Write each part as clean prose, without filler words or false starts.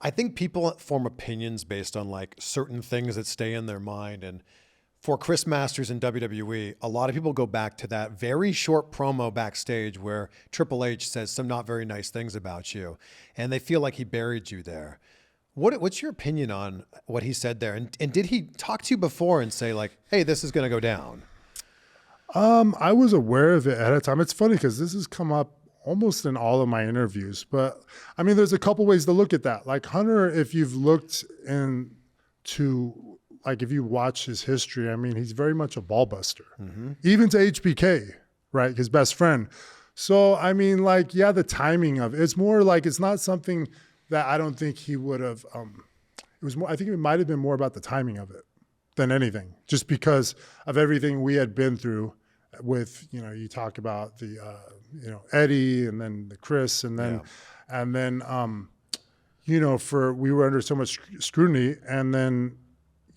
I think people form opinions based on like certain things that stay in their mind. And for Chris Masters in WWE, a lot of people go back to that very short promo backstage where Triple H says some not very nice things about you, and they feel like he buried you there. What's your opinion on what he said there? And did he talk to you before and say like, hey, this is going to go down? I was aware of it ahead of time. It's funny because this has come up almost in all of my interviews, but I mean, there's a couple ways to look at that. Like Hunter, if you've looked into, like if you watch his history, I mean, he's very much a ball buster, even to HBK, right? His best friend. So, I mean, like, yeah, the timing of it's more like, it's not something that I don't think he would have, it was more, I think it might've been more about the timing of it than anything, just because of everything we had been through with, you know, you talk about the, you know, Eddie and then the Chris and then, you know, we were under so much scrutiny, and then,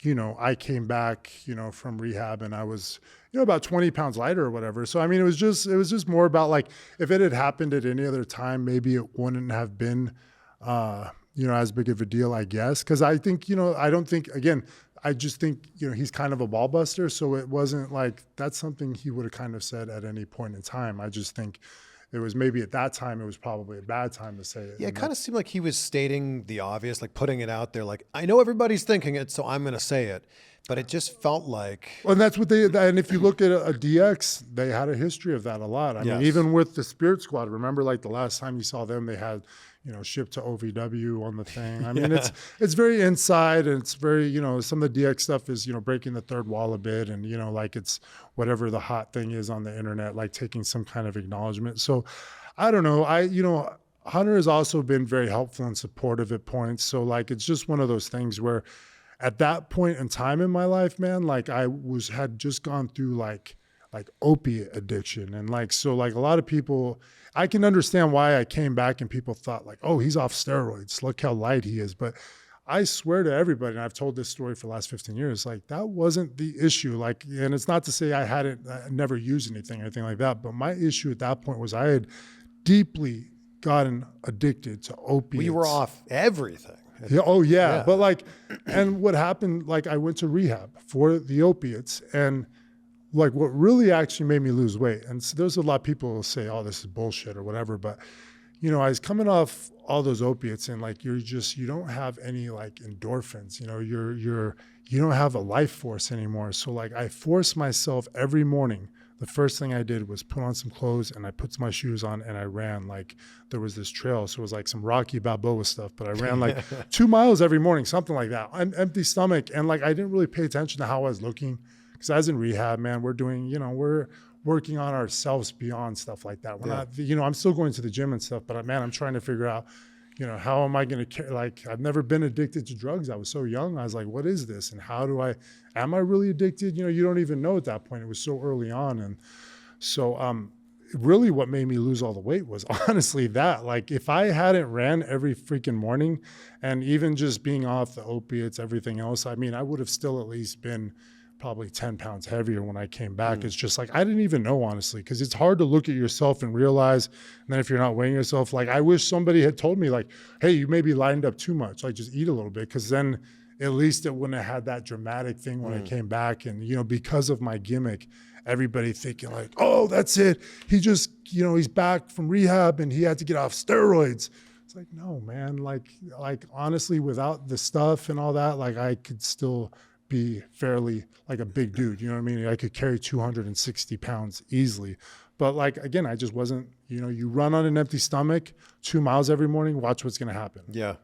you know, I came back, you know, from rehab and I was, you know, about 20 pounds lighter or whatever. So, I mean, it was just more about like, if it had happened at any other time, maybe it wouldn't have been, you know, as big of a deal, I guess. Cause I think, you know, I don't think, again, I just think, you know, he's kind of a ball buster. So it wasn't like, that's something he would have kind of said at any point in time. I just think it was maybe at that time, it was probably a bad time to say it. Yeah, it kind of seemed like he was stating the obvious, like putting it out there. Like, I know everybody's thinking it, so I'm going to say it. But it just felt like... Well, and that's what and if you look at a DX, they had a history of that a lot. I mean, even with the Spirit Squad, remember like the last time you saw them, they had, you know, shipped to OVW on the thing. I mean, it's very inside, and it's very, you know, some of the DX stuff is, you know, breaking the third wall a bit, and, you know, like it's whatever the hot thing is on the internet, like taking some kind of acknowledgement. So I don't know. You know, Hunter has also been very helpful and supportive at points. So like, it's just one of those things where at that point in time in my life, man, like I had just gone through like opiate addiction. And like, so like a lot of people, I can understand why I came back and people thought like, oh, he's off steroids. Look how light he is. But I swear to everybody, and I've told this story for the last 15 years, like that wasn't the issue. Like, and it's not to say I never used anything or anything like that. But my issue at that point was I had deeply gotten addicted to opiates. We were off everything. Yeah, oh yeah. But like, and what happened, like I went to rehab for the opiates, and like what really actually made me lose weight. And so there's a lot of people who say, oh, this is bullshit or whatever. But, you know, I was coming off all those opiates, and like, you don't have any like endorphins, you know, you don't have a life force anymore. So like I forced myself every morning. The first thing I did was put on some clothes, and I put my shoes on, and I ran. Like there was this trail. So it was like some Rocky Balboa stuff, but I ran like 2 miles every morning, something like that, on empty stomach. And like, I didn't really pay attention to how I was looking, because I was in rehab, man. We're doing, you know, we're working on ourselves beyond stuff like that. We're not, you know, I'm still going to the gym and stuff, but man, I'm trying to figure out, you know, how am I going to, like, I've never been addicted to drugs. I was so young. I was like, what is this? And am I really addicted? You know, you don't even know at that point. It was so early on. And so, really what made me lose all the weight was honestly that, like, if I hadn't ran every freaking morning, and even just being off the opiates, everything else, I mean, I would have still at least been probably 10 pounds heavier when I came back. It's just like, I didn't even know, honestly, because it's hard to look at yourself and realize, and then if you're not weighing yourself, like I wish somebody had told me like, hey, you maybe lined up too much, like just eat a little bit, because then at least it wouldn't have had that dramatic thing when I came back. And, you know, because of my gimmick, everybody thinking like, oh, that's it. He just, you know, he's back from rehab and he had to get off steroids. It's like, no, man, like honestly, without the stuff and all that, like I could still be fairly like a big dude, you know what I mean? I could carry 260 pounds easily. But like, again, I just wasn't, you know, you run on an empty stomach 2 miles every morning, watch what's going to happen. Yeah.